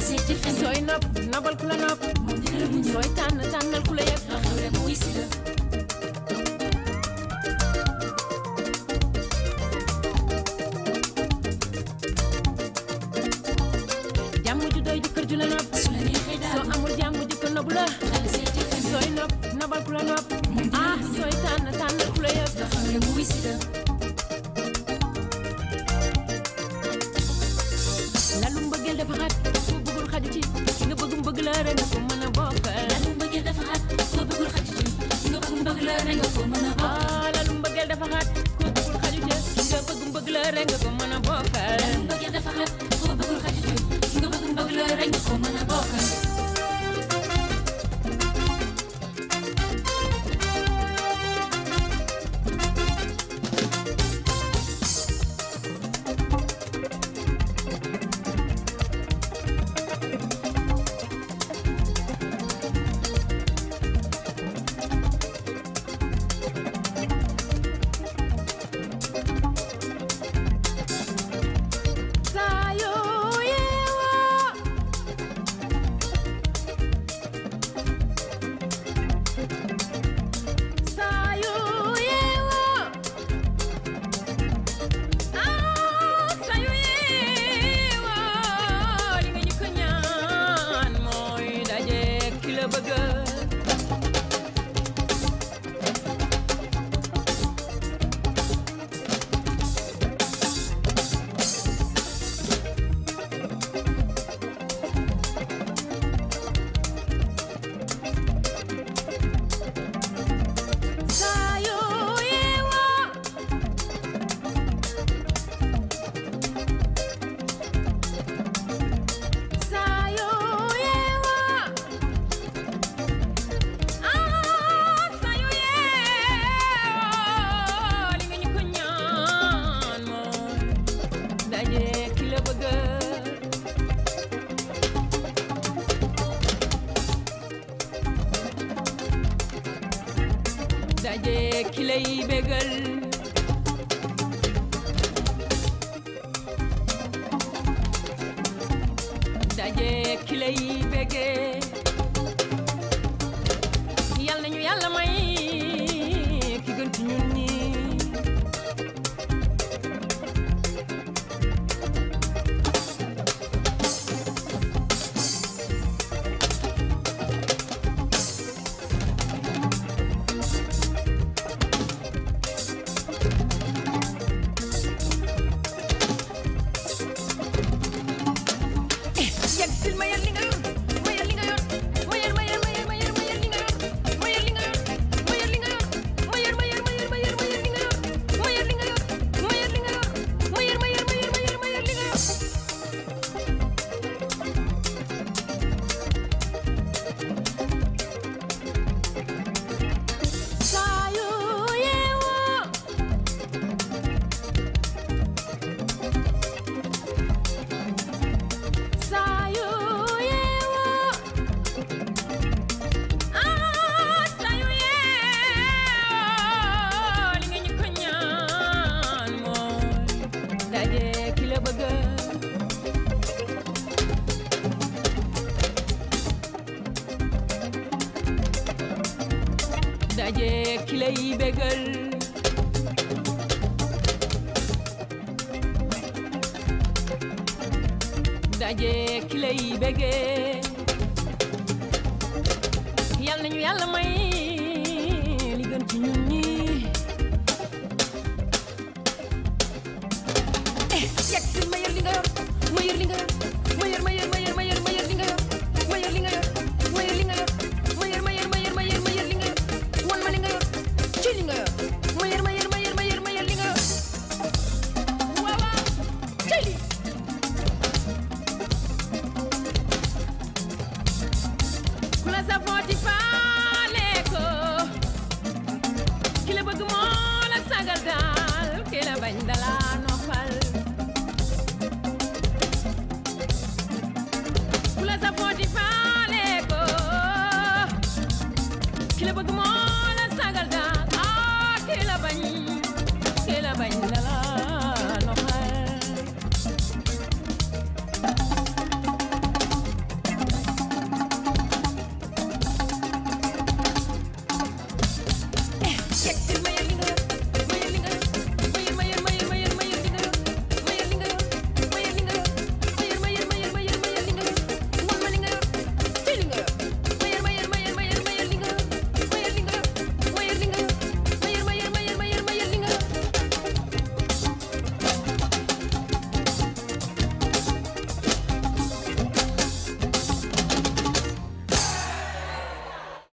sooy nopp nobal ku la nopp sooy tànn tànnal ku la yëg jàmm ju doy jëkkër ju la nopp soo amul jàmm jëkkër nobu la sooy nopp nobal ku la nopp sooy tànn tànnal ku la yëg lalu mbëggeel dafa xat ku bëggul xaju ci nga bëgg mbëgg la rek nga ko mën a bokkal lalu mbëggeel dafa xat ku bëggul xaju ci nga bëgg mbëgg la rek nga ko mën a bokkal lalu mbëggeel dafa xat ku bëggul xaju ci nga bëgg mbëgg la rek nga ko mën a bokkal lalu mbëggeel dafa xat ku bëggul xaju ci nga bëgg mbëgg la rek nga ko mën a bokkal daje ki lay bégal daje ki lay bégee yal nañu yàlla may ki gën ci ñun ñi daje ki lay bégal daje ki lay bégee yal nañu yàlla may li gën ci ñun ñi yegg si ma yor li nga yor ma yor li nga yor ma yor ma yor ma yor ma yor ma yor li nga yor ma yor li nga yor ma yor li nga yor ma yor ma yor ma yor ma yor ma yor li nga yor wan ma li nga yor ci li nga yor ma yor ma yor ma yor ma yor ma yor li nga yor waaw waaw ci li ku la safoo ci faale ko ki la bëgg moo la sagal daal ki la bañ dala noppal ku la safoo ci faale ko ki la bëgg moo